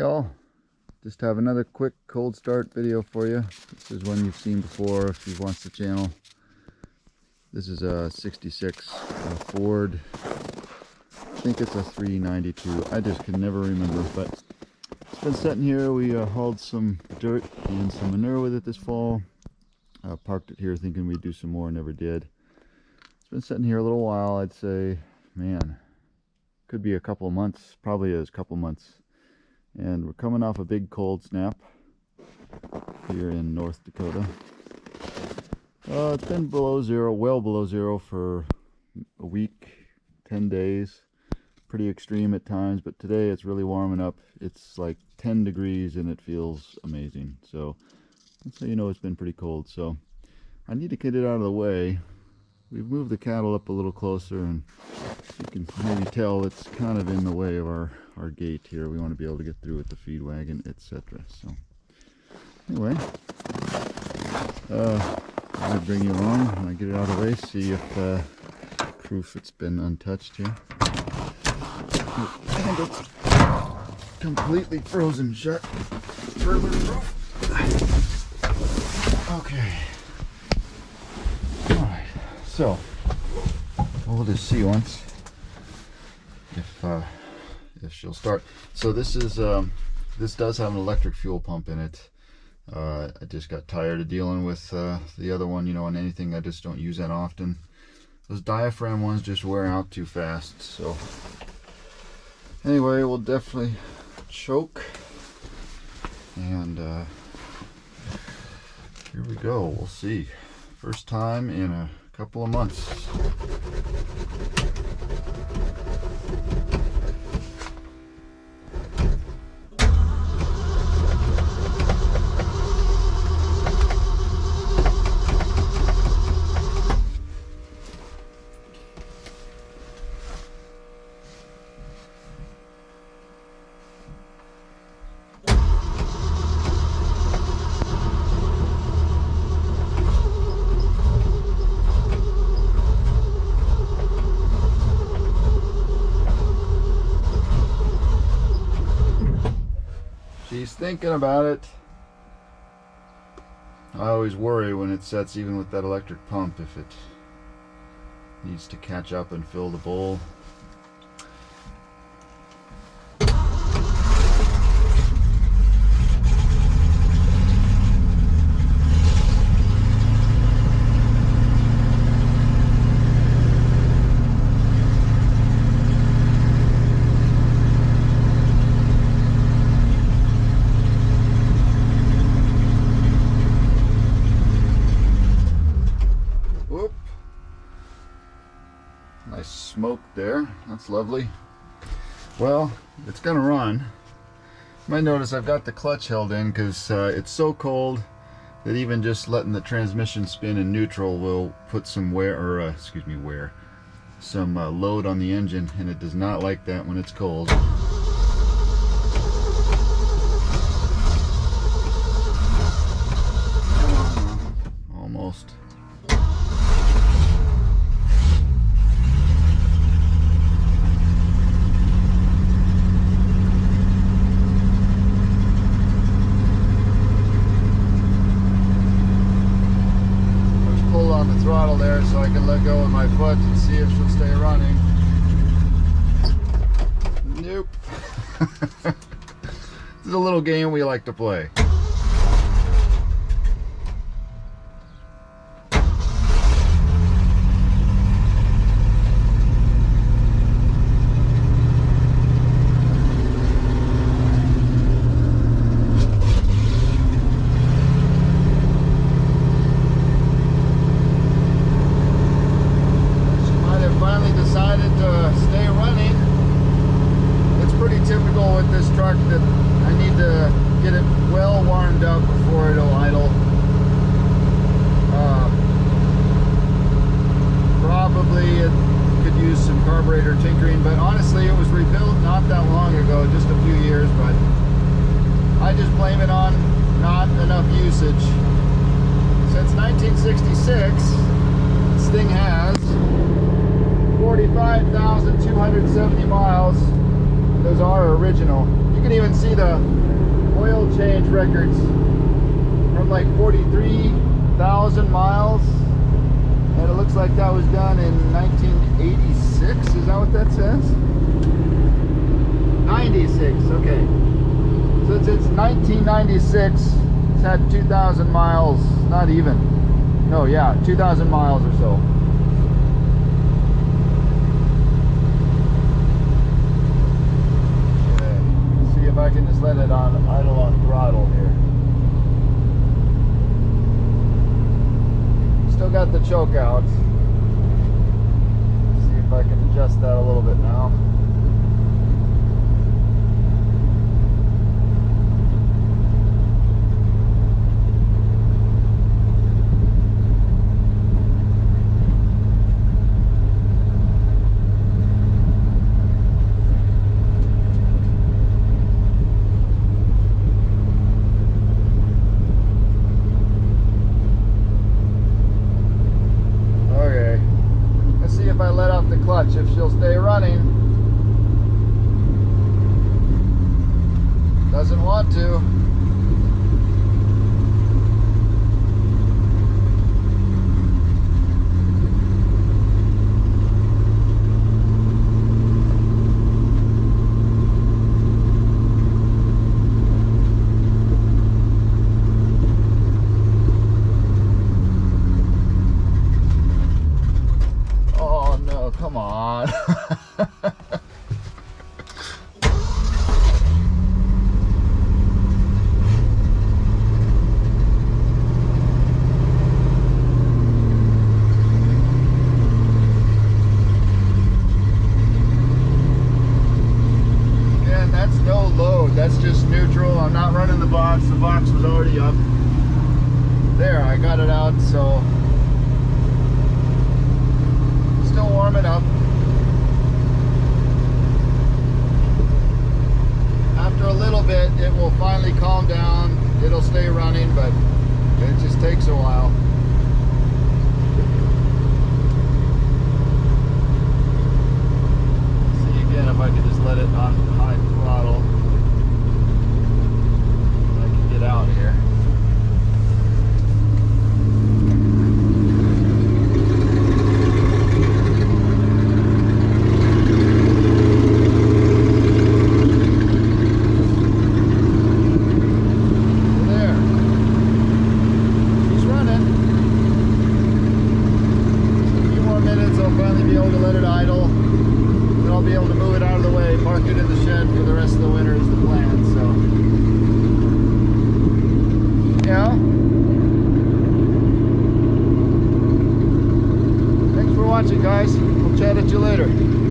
y'all, just have another quick cold start video for you. This is one you've seen before if you've watched the channel. This is a 66 Ford. I think it's a 392. I just can never remember, but it's been sitting here. We hauled some dirt and some manure with it this fall. Parked it here thinking we'd do some more, never did. It's been sitting here a little while. I'd say, man, could be a couple of months, probably is a couple months. And we're coming off a big cold snap here in North Dakota. It's been below zero, well below zero for a week, 10 days. Pretty extreme at times, but today it's really warming up. It's like 10 degrees and it feels amazing. So that's how you know it's been pretty cold. So I need to get it out of the way. We've moved the cattle up a little closer, and you can maybe tell it's kind of in the way of our gate here. We want to be able to get through with the feed wagon, etc. So anyway, I'm going to bring you along when I get it out of the way, see if proof it's been untouched here. And it's completely frozen shut. Further proof. Okay. Alright, so we'll just see once if she'll start. So this is this does have an electric fuel pump in it. I just got tired of dealing with the other one, you know, and anything I just don't use that often. Those diaphragm ones just wear out too fast. So anyway, we'll definitely choke, and here we go. We'll see. First time in a couple of months. She's thinking about it. I always worry when it sets, even with that electric pump, if it needs to catch up and fill the bowl. Nice smoke there. That's lovely. Well, it's gonna run. You might notice I've got the clutch held in because it's so cold that even just letting the transmission spin in neutral will put some some load on the engine, and it does not like that when it's cold. Almost. Throttle there so I can let go of my foot and see if she'll stay running. Nope. This is a little game we like to play. Typical with this truck that I need to get it well warmed up before it'll idle. Probably it could use some carburetor tinkering, but honestly it was rebuilt not that long ago, just a few years, but I just blame it on not enough usage. Since 1966, this thing has 45,270 miles. Those are original. You can even see the oil change records from like 43,000 miles. And it looks like that was done in 1986. Is that what that says? 96, okay. So since 1996, it's had 2,000 miles, not even. No, yeah, 2,000 miles or so. Okay, see if I can just let it on idle on throttle here. Still got the choke out. See if I can adjust that a little bit now. If I let off the clutch, if she'll stay running. Doesn't want to. Come on. Again, that's no load. That's just neutral. I'm not running the box. The box was already up. There, I got it out, so still warming up. After a little bit, it will finally calm down. It'll stay running, but it just takes a while.